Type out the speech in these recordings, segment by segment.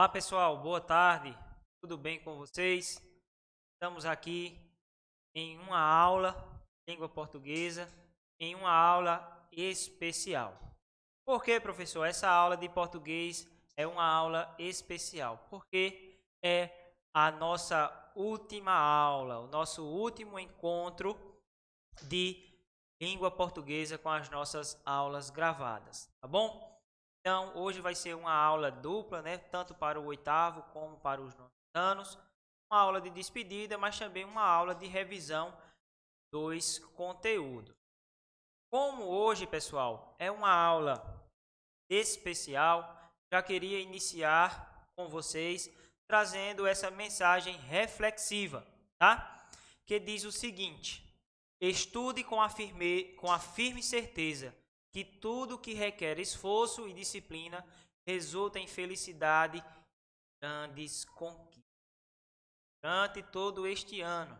Olá pessoal, boa tarde, tudo bem com vocês? Estamos aqui em uma aula de língua portuguesa, em uma aula especial. Por que, professor? Essa aula de português é uma aula especial, porque é a nossa última aula, o nosso último encontro de língua portuguesa com as nossas aulas gravadas, tá bom? Então, hoje vai ser uma aula dupla, né? Tanto para o oitavo como para os nonos anos. Uma aula de despedida, mas também uma aula de revisão dos conteúdos. Como hoje, pessoal, é uma aula especial, já queria iniciar com vocês trazendo essa mensagem reflexiva, tá? Que diz o seguinte: estude com a firme certeza que tudo que requer esforço e disciplina resulta em felicidade e grandes conquistas. Durante todo este ano,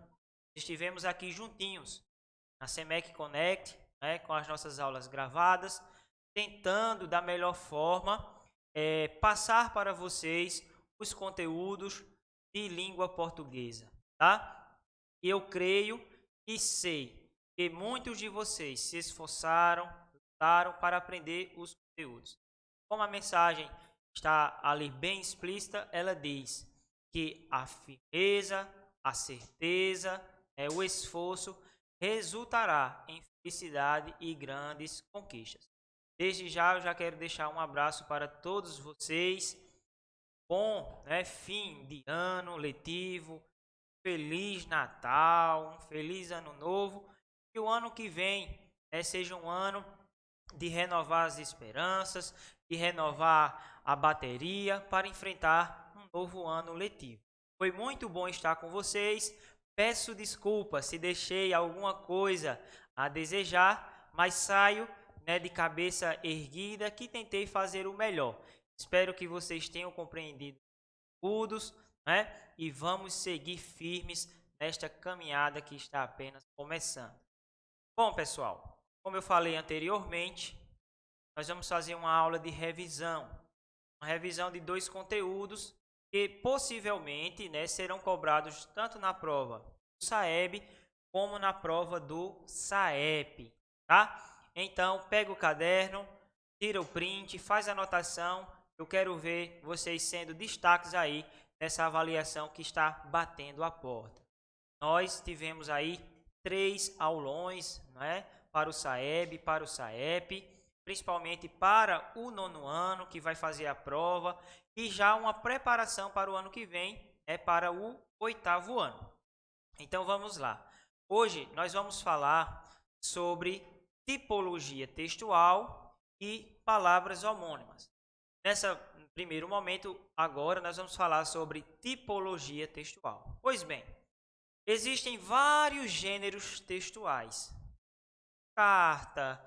estivemos aqui juntinhos na SEMEC Connect, né, com as nossas aulas gravadas, tentando da melhor forma passar para vocês os conteúdos de língua portuguesa, tá? E eu creio e sei que muitos de vocês se esforçaram, lutaram para aprender os conteúdos. Como a mensagem está ali bem explícita, ela diz que a firmeza, a certeza, o esforço resultará em felicidade e grandes conquistas. Desde já, eu já quero deixar um abraço para todos vocês. Bom, fim de ano letivo, Feliz Natal, um feliz Ano Novo. E o ano que vem seja um ano de renovar as esperanças, de renovar a bateria para enfrentar um novo ano letivo. Foi muito bom estar com vocês. Peço desculpas se deixei alguma coisa a desejar, mas saio de cabeça erguida que tentei fazer o melhor. Espero que vocês tenham compreendido tudo, e vamos seguir firmes nesta caminhada que está apenas começando. Bom, pessoal, como eu falei anteriormente, nós vamos fazer uma aula de revisão. Uma revisão de 2 conteúdos que possivelmente serão cobrados tanto na prova do SAEB como na prova do SAEP, tá? Então, pega o caderno, tira o print, faz a anotação. Eu quero ver vocês sendo destaques aí nessa avaliação que está batendo a porta. Nós tivemos aí 3 aulões, para o SAEB, para o SAEP, principalmente para o nono ano, que vai fazer a prova, e já uma preparação para o ano que vem, para o oitavo ano. Então vamos lá. Hoje nós vamos falar sobre tipologia textual e palavras homônimas. Nesse primeiro momento, agora nós vamos falar sobre tipologia textual. Pois bem, existem vários gêneros textuais: carta,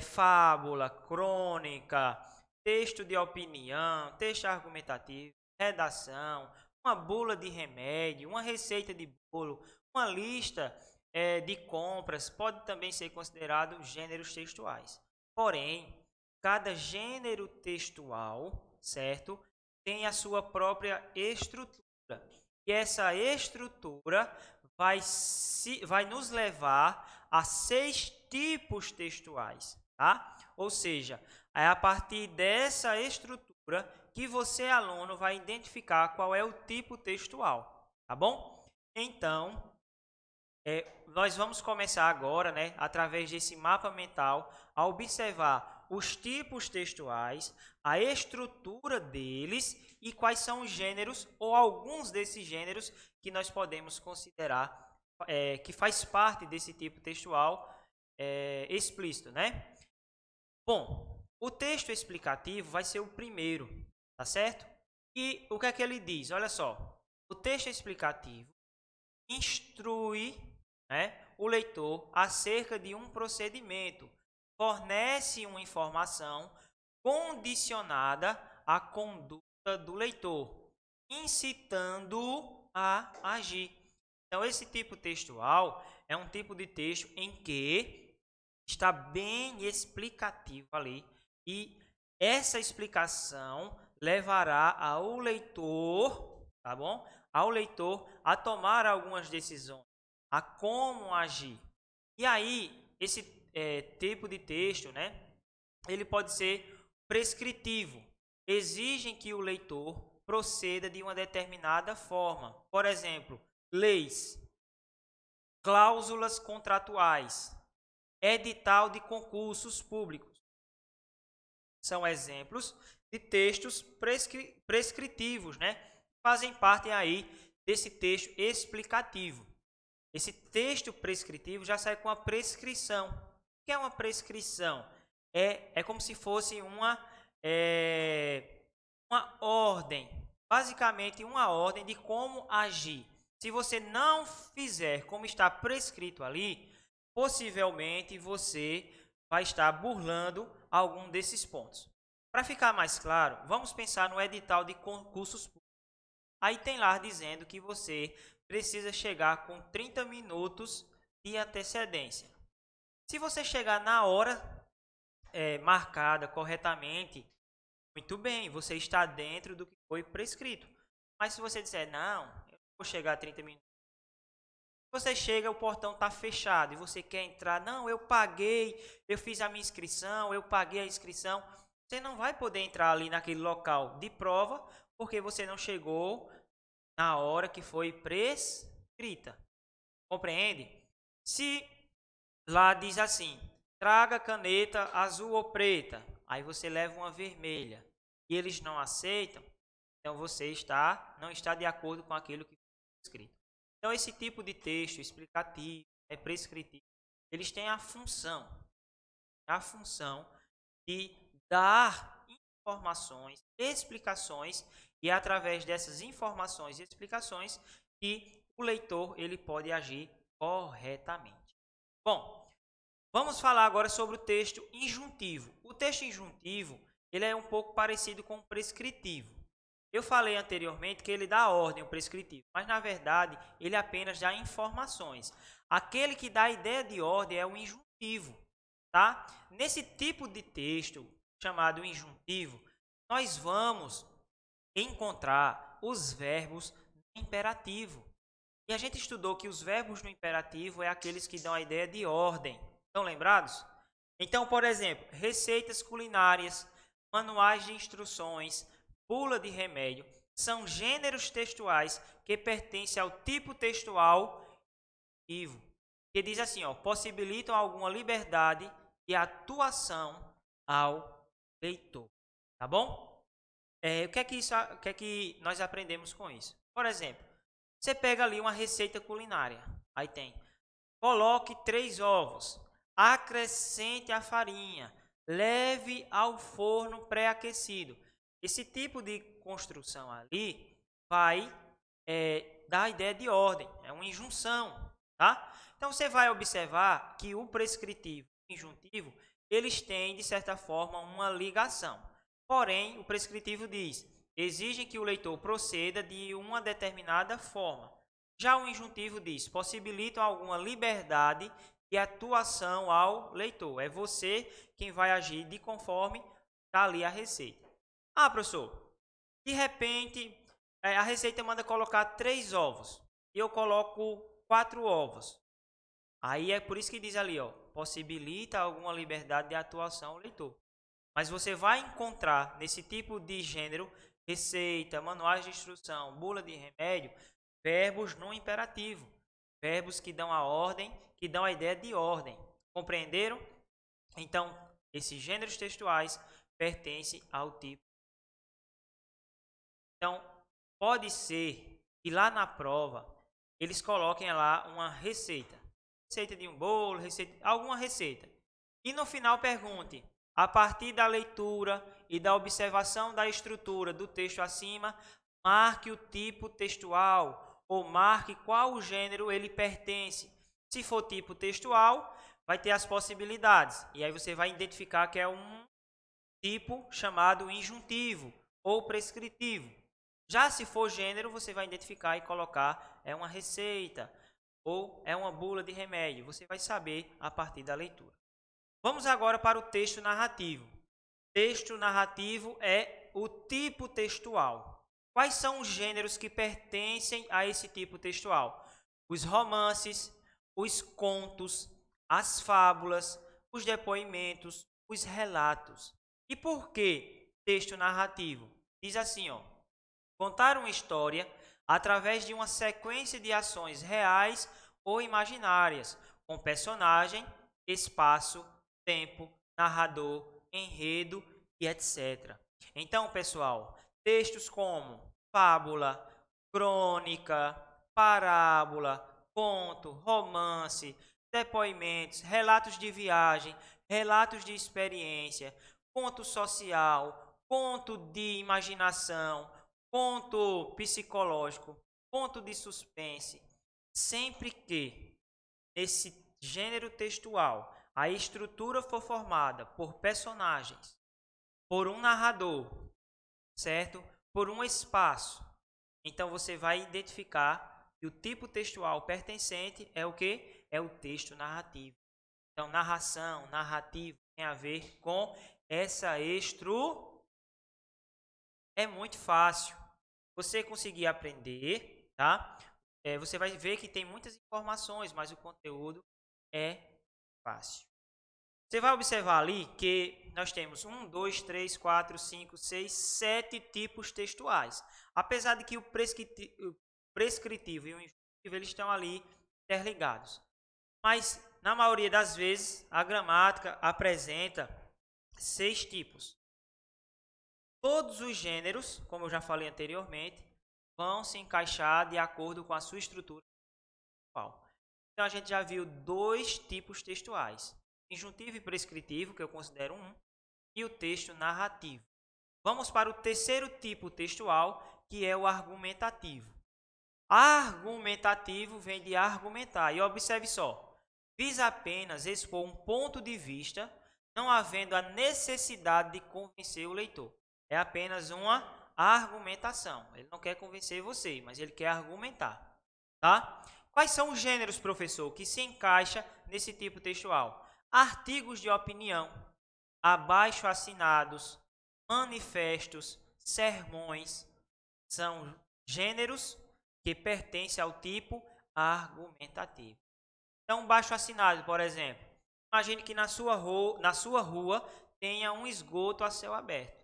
fábula, crônica, texto de opinião, texto argumentativo, redação, uma bula de remédio, uma receita de bolo, uma lista de compras, pode também ser considerado gêneros textuais. Porém, cada gênero textual, certo, tem a sua própria estrutura. E essa estrutura vai nos levar a 6 tipos textuais, tá? Ou seja, é a partir dessa estrutura que você, aluno, vai identificar qual é o tipo textual, tá bom? Então, nós vamos começar agora, através desse mapa mental, a observar os tipos textuais, a estrutura deles e quais são os gêneros ou alguns desses gêneros que nós podemos considerar que faz parte desse tipo textual explícito, Bom, o texto explicativo vai ser o primeiro, tá certo? E o que é que ele diz? Olha só, o texto explicativo instrui o leitor acerca de um procedimento, fornece uma informação condicionada à conduta do leitor, incitando-o a agir. Então, esse tipo textual é um tipo de texto em que está bem explicativo ali, e essa explicação levará ao leitor, tá bom? Ao leitor a tomar algumas decisões, a como agir. E aí, esse tipo de texto, né, ele pode ser prescritivo. Exigem que o leitor proceda de uma determinada forma. Por exemplo, leis, cláusulas contratuais, edital de concursos públicos. São exemplos de textos prescritivos, né? Fazem parte aí desse texto explicativo. Esse texto prescritivo já sai com a prescrição. O que é uma prescrição? É como se fosse uma ordem, basicamente uma ordem de como agir. Se você não fizer como está prescrito ali, possivelmente você vai estar burlando algum desses pontos. Para ficar mais claro, vamos pensar no edital de concursos públicos. Aí tem lá dizendo que você precisa chegar com 30 minutos de antecedência. Se você chegar na hora marcada corretamente, muito bem, você está dentro do que foi prescrito. Mas se você disser, não, eu vou chegar a 30 minutos. Você chega, o portão está fechado e você quer entrar. Não, eu paguei, eu fiz a minha inscrição, eu paguei a inscrição. Você não vai poder entrar ali naquele local de prova porque você não chegou na hora que foi prescrita. Compreende? Se lá diz assim, traga caneta azul ou preta, aí você leva uma vermelha e eles não aceitam, então você não está de acordo com aquilo que foi escrito. Então esse tipo de texto explicativo, prescritivo, eles têm a função de dar informações, explicações, e é através dessas informações e explicações que o leitor ele pode agir corretamente. Bom, vamos falar agora sobre o texto injuntivo. O texto injuntivo ele é um pouco parecido com o prescritivo. Eu falei anteriormente que ele dá ordem ao prescritivo, mas na verdade ele apenas dá informações. Aquele que dá a ideia de ordem é o injuntivo, tá? Nesse tipo de texto chamado injuntivo, nós vamos encontrar os verbos no imperativo. E a gente estudou que os verbos no imperativo é aqueles que dão a ideia de ordem. Estão lembrados? Então, por exemplo, receitas culinárias, manuais de instruções, bula de remédio, são gêneros textuais que pertencem ao tipo textual injuntivo, que diz assim, ó, possibilitam alguma liberdade de atuação ao leitor. Tá bom? O que é que nós aprendemos com isso? Por exemplo, você pega ali uma receita culinária, aí tem, coloque 3 ovos, acrescente a farinha, leve ao forno pré-aquecido. Esse tipo de construção ali vai dar a ideia de ordem, é uma injunção, tá? Então você vai observar que o prescritivo e o injuntivo, eles têm de certa forma uma ligação. Porém, o prescritivo diz, exigem que o leitor proceda de uma determinada forma. Já o injuntivo diz, possibilitam alguma liberdade de atuação ao leitor. É você quem vai agir de conforme está ali a receita. Ah, professor, de repente a receita manda colocar 3 ovos e eu coloco 4 ovos. Aí é por isso que diz ali, ó, possibilita alguma liberdade de atuação ao leitor. Mas você vai encontrar nesse tipo de gênero, receita, manuais de instrução, bula de remédio, verbos no imperativo. Verbos que dão a ordem, que dão a ideia de ordem. Compreenderam? Então, esses gêneros textuais pertencem ao tipo. Então, pode ser que lá na prova eles coloquem lá uma receita. Receita de um bolo, alguma receita. E no final pergunte, a partir da leitura e da observação da estrutura do texto acima, marque o tipo textual ou marque qual o gênero ele pertence. Se for tipo textual, vai ter as possibilidades. E aí você vai identificar que é um tipo chamado injuntivo ou prescritivo. Já se for gênero, você vai identificar e colocar é uma receita ou é uma bula de remédio. Você vai saber a partir da leitura. Vamos agora para o texto narrativo. Texto narrativo é é o tipo textual. Quais são os gêneros que pertencem a esse tipo textual? Os romances, os contos, as fábulas, os depoimentos, os relatos. E por que texto narrativo? Diz assim, ó: contar uma história através de uma sequência de ações reais ou imaginárias, com personagem, espaço, tempo, narrador, enredo e etc. Então, pessoal, textos como fábula, crônica, parábola, conto, romance, depoimentos, relatos de viagem, relatos de experiência, conto social, conto de imaginação, conto psicológico, conto de suspense, sempre que esse gênero textual a estrutura for formada por personagens, por um narrador, certo? Por um espaço, então você vai identificar que o tipo textual pertencente é o que? É o texto narrativo. Então, narração, narrativo tem a ver com essa estrutura. É muito fácil. Você conseguir aprender, tá? Você vai ver que tem muitas informações, mas o conteúdo é fácil. Você vai observar ali que nós temos 1, 2, 3, 4, 5, 6, 7 tipos textuais. Apesar de que o prescritivo e o injuntivo eles estão ali interligados. Mas, na maioria das vezes, a gramática apresenta 6 tipos. Todos os gêneros, como eu já falei anteriormente, vão se encaixar de acordo com a sua estrutura textual. Então, a gente já viu 2 tipos textuais: injuntivo e prescritivo, que eu considero um, e o texto narrativo. Vamos para o terceiro tipo textual, que é o argumentativo. Argumentativo vem de argumentar. E observe só: visa apenas expor um ponto de vista, não havendo a necessidade de convencer o leitor. É apenas uma argumentação. Ele não quer convencer você, mas ele quer argumentar. Tá? Quais são os gêneros, professor, que se encaixa nesse tipo textual? Artigos de opinião, abaixo-assinados, manifestos, sermões, são gêneros que pertencem ao tipo argumentativo. Então, baixo-assinado, por exemplo, imagine que na sua rua tenha um esgoto a céu aberto.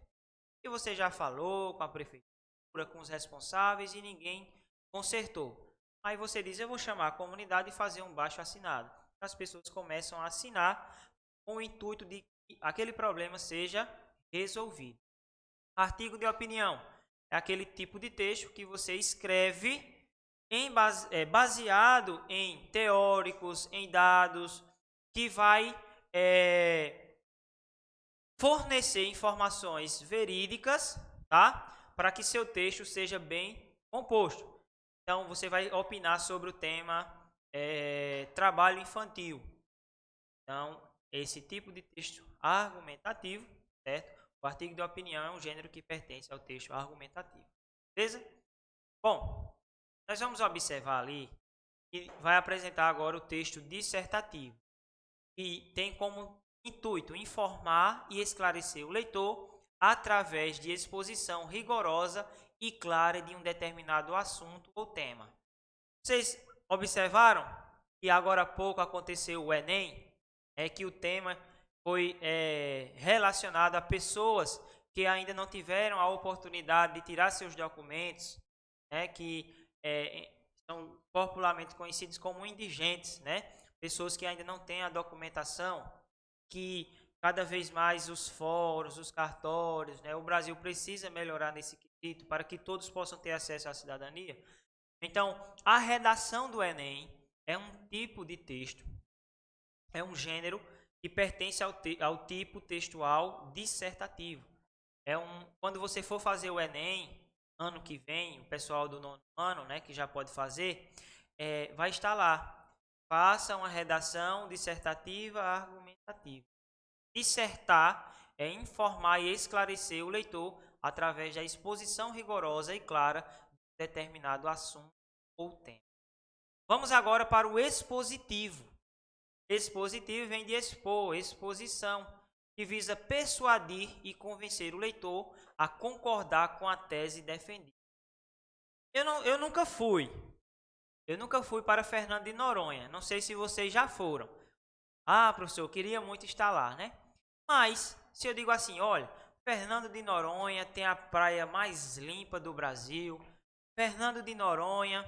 E você já falou com a prefeitura, com os responsáveis e ninguém consertou. Aí você diz: eu vou chamar a comunidade e fazer um baixo-assinado. As pessoas começam a assinar com o intuito de que aquele problema seja resolvido. Artigo de opinião é aquele tipo de texto que você escreve baseado em teóricos, em dados, que vai fornecer informações verídicas, tá? Para que seu texto seja bem composto. Então, você vai opinar sobre o tema trabalho infantil. Então, esse tipo de texto argumentativo, certo? O artigo de opinião é um gênero que pertence ao texto argumentativo. Beleza? Bom, nós vamos observar ali que vai apresentar agora o texto dissertativo, que tem como intuito informar e esclarecer o leitor através de exposição rigorosa e clara de um determinado assunto ou tema. Vocês observaram que agora há pouco aconteceu o Enem, que o tema foi relacionado a pessoas que ainda não tiveram a oportunidade de tirar seus documentos, que são popularmente conhecidos como indigentes, pessoas que ainda não têm a documentação, que cada vez mais os fóruns, os cartórios, o Brasil precisa melhorar nesse quesito para que todos possam ter acesso à cidadania. Então, a redação do Enem é um tipo de texto, é um gênero que pertence ao tipo textual dissertativo. Quando você for fazer o Enem, ano que vem, o pessoal do 9º ano, que já pode fazer, vai estar lá. Faça uma redação dissertativa argumentativa. Dissertar é informar e esclarecer o leitor através da exposição rigorosa e clara de determinado assunto ou tema. Vamos agora para o expositivo. Expositivo vem de expor, exposição. que visa persuadir e convencer o leitor a concordar com a tese defendida. Eu nunca fui. Eu nunca fui para Fernando de Noronha. Não sei se vocês já foram. Ah, professor, eu queria muito estar lá, né? Mas, se eu digo assim, olha, Fernando de Noronha tem a praia mais limpa do Brasil. Fernando de Noronha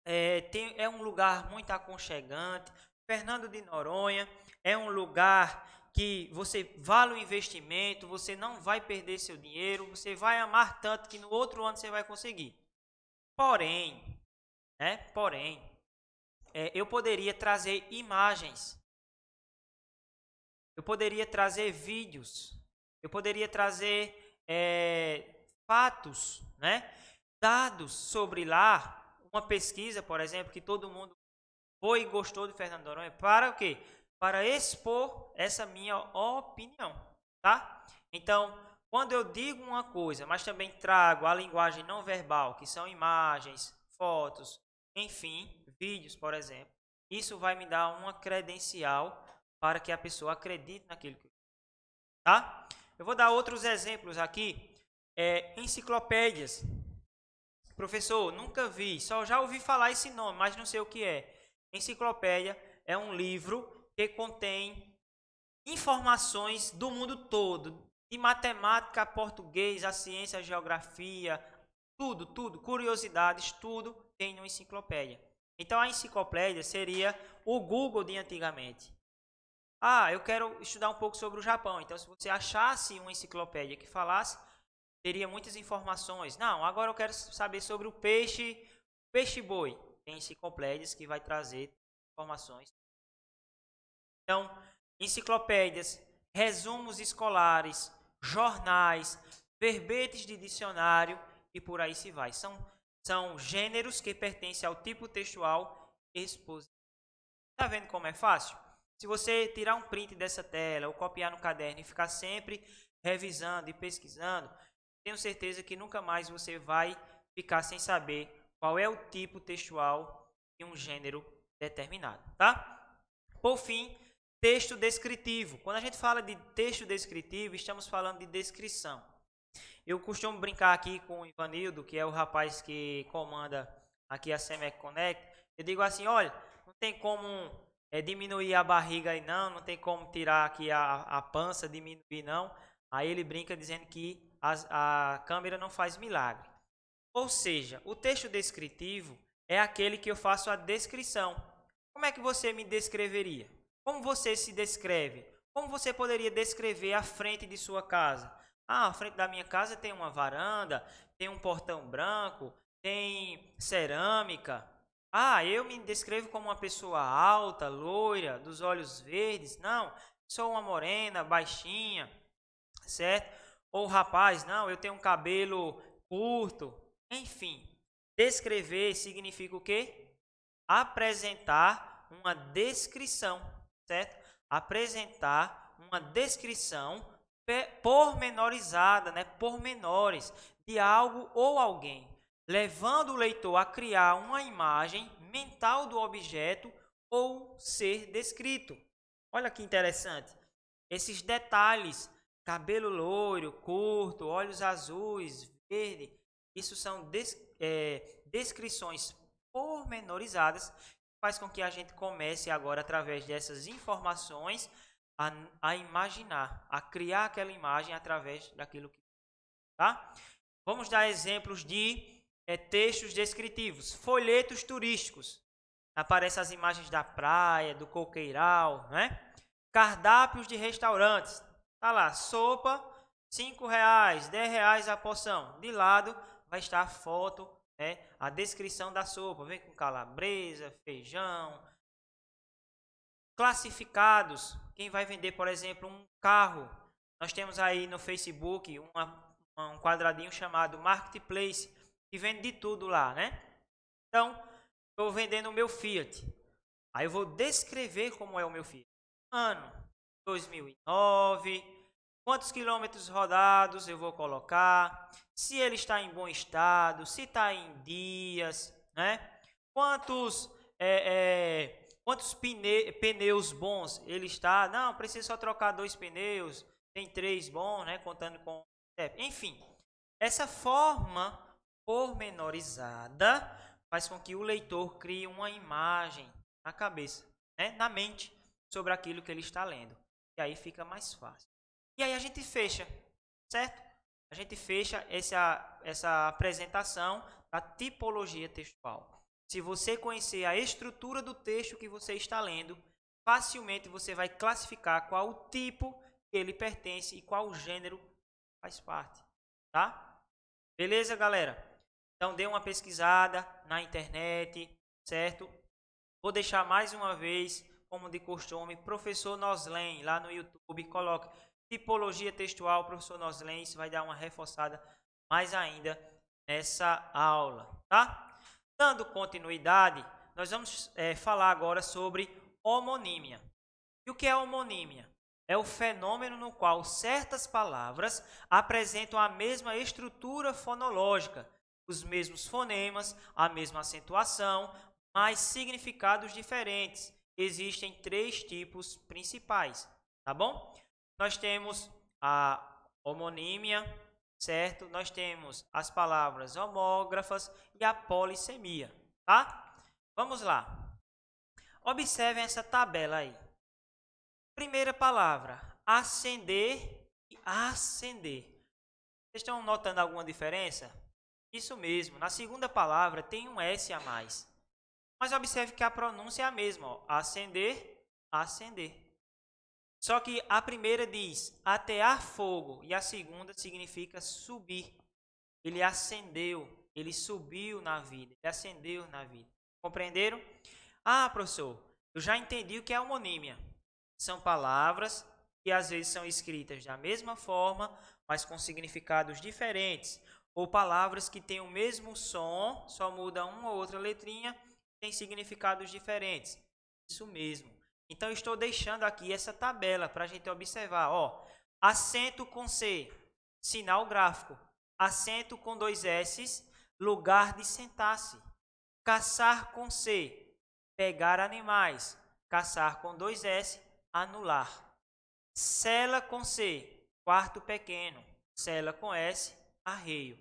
é um lugar muito aconchegante. Fernando de Noronha é um lugar que você vale o investimento, você não vai perder seu dinheiro, você vai amar tanto que no outro ano você vai conseguir. Porém, eu poderia trazer imagens, eu poderia trazer vídeos, eu poderia trazer fatos, né? Dados sobre lá, uma pesquisa, por exemplo, que todo mundo foi e gostou de Fernando de Noronha, para o quê? Para expor essa minha opinião, tá? Então, quando eu digo uma coisa, mas também trago a linguagem não verbal, que são imagens, fotos, enfim, vídeos, por exemplo, isso vai me dar uma credencial para que a pessoa acredite naquilo que eu digo, tá? Eu vou dar outros exemplos aqui, enciclopédias. Professor, nunca vi, só já ouvi falar esse nome, mas não sei o que é. Enciclopédia é um livro que contém informações do mundo todo, de matemática a português, a ciência, a geografia, tudo, curiosidades, tudo tem uma enciclopédia. Então a enciclopédia seria o Google de antigamente. Ah, eu quero estudar um pouco sobre o Japão. Então, se você achasse uma enciclopédia que falasse, teria muitas informações. Não, agora eu quero saber sobre o peixe-boi. Tem enciclopédias que vai trazer informações. Então, enciclopédias, resumos escolares, jornais, verbetes de dicionário e por aí se vai. São gêneros que pertencem ao tipo textual expositivo. Está vendo como é fácil? Se você tirar um print dessa tela ou copiar no caderno e ficar sempre revisando e pesquisando, tenho certeza que nunca mais você vai ficar sem saber qual é o tipo textual de um gênero determinado, tá? Por fim, texto descritivo. Quando a gente fala de texto descritivo, estamos falando de descrição. Eu costumo brincar aqui com o Ivanildo, que é o rapaz que comanda aqui a Semec Connect. Eu digo assim, olha, não tem como diminuir a barriga aí não tem como tirar aqui a pança, diminuir não. Aí ele brinca dizendo que a câmera não faz milagre. Ou seja, o texto descritivo é aquele que eu faço a descrição. Como é que você me descreveria? Como você se descreve? Como você poderia descrever a frente de sua casa? Ah, a frente da minha casa tem uma varanda, tem um portão branco, tem cerâmica. Ah, eu me descrevo como uma pessoa alta, loira, dos olhos verdes. Não, sou uma morena, baixinha, certo? Ou rapaz, não, eu tenho um cabelo curto. Enfim, descrever significa o quê? Apresentar uma descrição, certo? Apresentar uma descrição pormenorizada, né? Pormenores de algo ou alguém, levando o leitor a criar uma imagem mental do objeto ou ser descrito. Olha que interessante. Esses detalhes, cabelo loiro, curto, olhos azuis, verde, isso são descrições pormenorizadas que faz com que a gente comece agora, através dessas informações, a imaginar, a criar aquela imagem através daquilo que... Tá? Vamos dar exemplos de textos descritivos. Folhetos turísticos. Aparecem as imagens da praia, do coqueiral, né? Cardápios de restaurantes. Tá lá, sopa, R$5, R$10 a porção. De lado vai estar a foto, né? A descrição da sopa. Vem com calabresa, feijão. Classificados. Quem vai vender, por exemplo, um carro. Nós temos aí no Facebook um quadradinho chamado Marketplace, que vende de tudo lá, né? Então, estou vendendo o meu Fiat. Aí eu vou descrever como é o meu Fiat. Ano 2009, quantos quilômetros rodados eu vou colocar, se ele está em bom estado, se está em dias, né? Quantos pneus bons ele está? Não, preciso só trocar 2 pneus. tem 3 bom, né? Contando com... enfim, essa forma pormenorizada faz com que o leitor crie uma imagem na cabeça, né? Na mente, sobre aquilo que ele está lendo. E aí fica mais fácil. E aí a gente fecha, certo? A gente fecha essa apresentação da tipologia textual. Se você conhecer a estrutura do texto que você está lendo, facilmente você vai classificar qual o tipo que ele pertence e qual gênero faz parte, tá? Beleza, galera? Então dê uma pesquisada na internet, certo? Vou deixar mais uma vez, como de costume, professor Noslen lá no YouTube, coloque tipologia textual, professor Noslen, isso vai dar uma reforçada mais ainda nessa aula, tá? Dando continuidade, nós vamos falar agora sobre homonímia. E o que é homonímia? É o fenômeno no qual certas palavras apresentam a mesma estrutura fonológica, os mesmos fonemas, a mesma acentuação, mas significados diferentes. Existem 3 tipos principais, tá bom? Nós temos a homonímia, certo? Nós temos as palavras homógrafas e a polissemia, tá? Vamos lá. Observem essa tabela aí. Primeira palavra, acender e ascender. Vocês estão notando alguma diferença? Isso mesmo, na segunda palavra tem um S a mais. Mas observe que a pronúncia é a mesma, ó. Acender, acender. Só que a primeira diz atear fogo e a segunda significa subir. Ele ascendeu, ele subiu na vida, ele ascendeu na vida. Compreenderam? Ah, professor, eu já entendi o que é homonímia. São palavras que às vezes são escritas da mesma forma, mas com significados diferentes. Ou palavras que têm o mesmo som, só muda uma ou outra letrinha, têm significados diferentes. Isso mesmo. Então, eu estou deixando aqui essa tabela para a gente observar. Ó, acento com C, sinal gráfico. Acento com 2 S, lugar de sentar-se. Caçar com C, pegar animais. Caçar com 2 S, anular. Cela com C, quarto pequeno. Cela com S, arreio.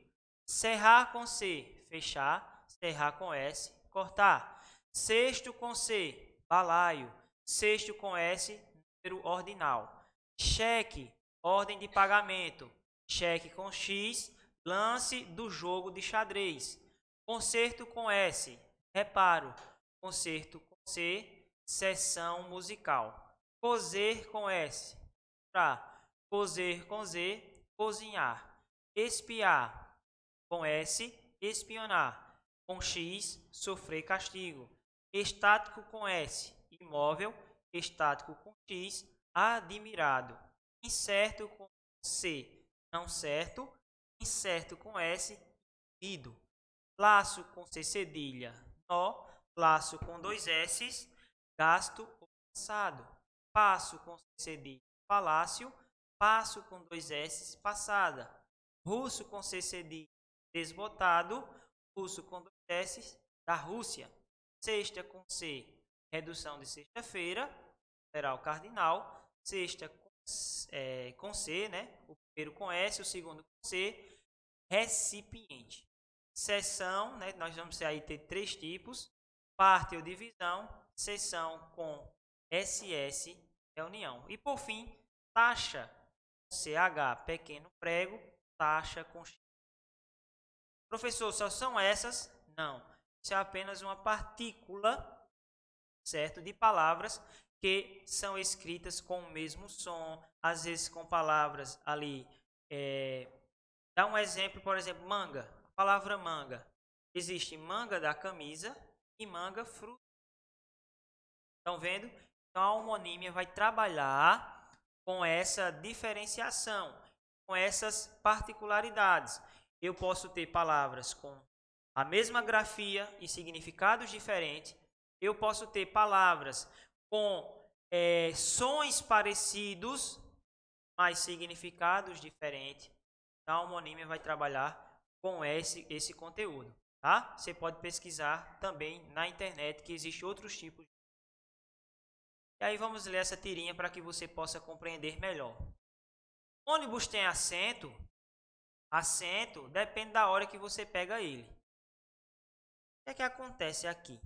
Cerrar com C, fechar. Cerrar com S, cortar. Cesto com C, balaio. Cesto com S, número ordinal. Cheque, ordem de pagamento. Cheque com X, lance do jogo de xadrez. Concerto com S, reparo. Concerto com C, sessão musical. Cozer com S, pra. Cozer com Z, cozinhar. Espiar com S, espionar. Com X, sofrer castigo. Estático com S, imóvel. Estático com X, admirado. Incerto com C, não certo. Incerto com S, ido. Laço com C cedilha, nó. Laço com 2 S, gasto ou passado. Passo com C cedilha, palácio. Passo com 2 S, passada. Russo com C cedilha, desbotado. Russo com 2 S, da Rússia. Sexta com C, redução de sexta-feira, numeral cardinal. Sexta com C, né? O primeiro com S, o segundo com C, recipiente. Seção, né? Nós vamos aí ter 3 tipos: parte ou divisão, seção com SS, reunião. E por fim, taxa, CH, pequeno prego, taxa com X. Professor, só são essas? Não. Isso é apenas uma partícula, certo, de palavras que são escritas com o mesmo som, às vezes com palavras ali. Dá um exemplo, por exemplo, manga. A palavra manga. Existe manga da camisa e manga fruta. Estão vendo? Então a homonímia vai trabalhar com essa diferenciação, com essas particularidades. Eu posso ter palavras com a mesma grafia e significados diferentes. Eu posso ter palavras com sons parecidos, mas significados diferentes. Então, a homonímia vai trabalhar com esse conteúdo, tá? Você pode pesquisar também na internet que existem outros tipos. E aí vamos ler essa tirinha para que você possa compreender melhor. Ônibus tem assento? Assento depende da hora que você pega ele. O que acontece aqui?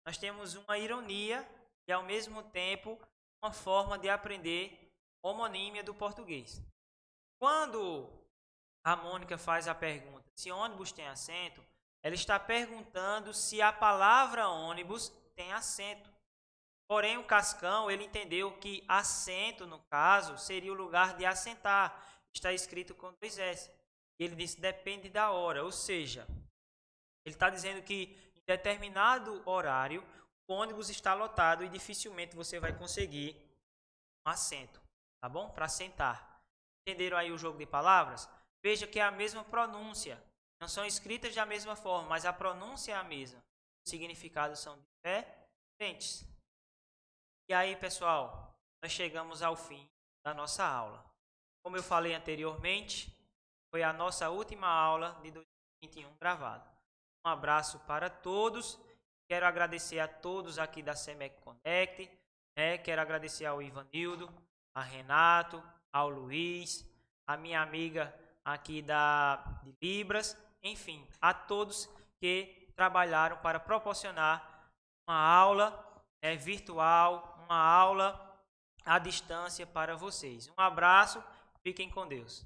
Nós temos uma ironia e, ao mesmo tempo, uma forma de aprender homonímia do português. Quando a Mônica faz a pergunta se ônibus tem assento, ela está perguntando se a palavra ônibus tem assento. Porém, o Cascão, ele entendeu que assento, no caso, seria o lugar de assentar. Está escrito com 2 S. Ele disse depende da hora, ou seja, ele está dizendo que em determinado horário o ônibus está lotado e dificilmente você vai conseguir um assento, tá bom? Para sentar. Entenderam aí o jogo de palavras? Veja que é a mesma pronúncia. Não são escritas da mesma forma, mas a pronúncia é a mesma. Os significados são diferentes. E aí, pessoal, nós chegamos ao fim da nossa aula. Como eu falei anteriormente, foi a nossa última aula de 2021 gravada. Um abraço para todos. Quero agradecer a todos aqui da SEMEC Connect. Quero agradecer ao Ivanildo, a Renato, ao Luiz, a minha amiga aqui de Libras, enfim, a todos que trabalharam para proporcionar uma aula virtual, uma aula à distância para vocês. Um abraço, fiquem com Deus.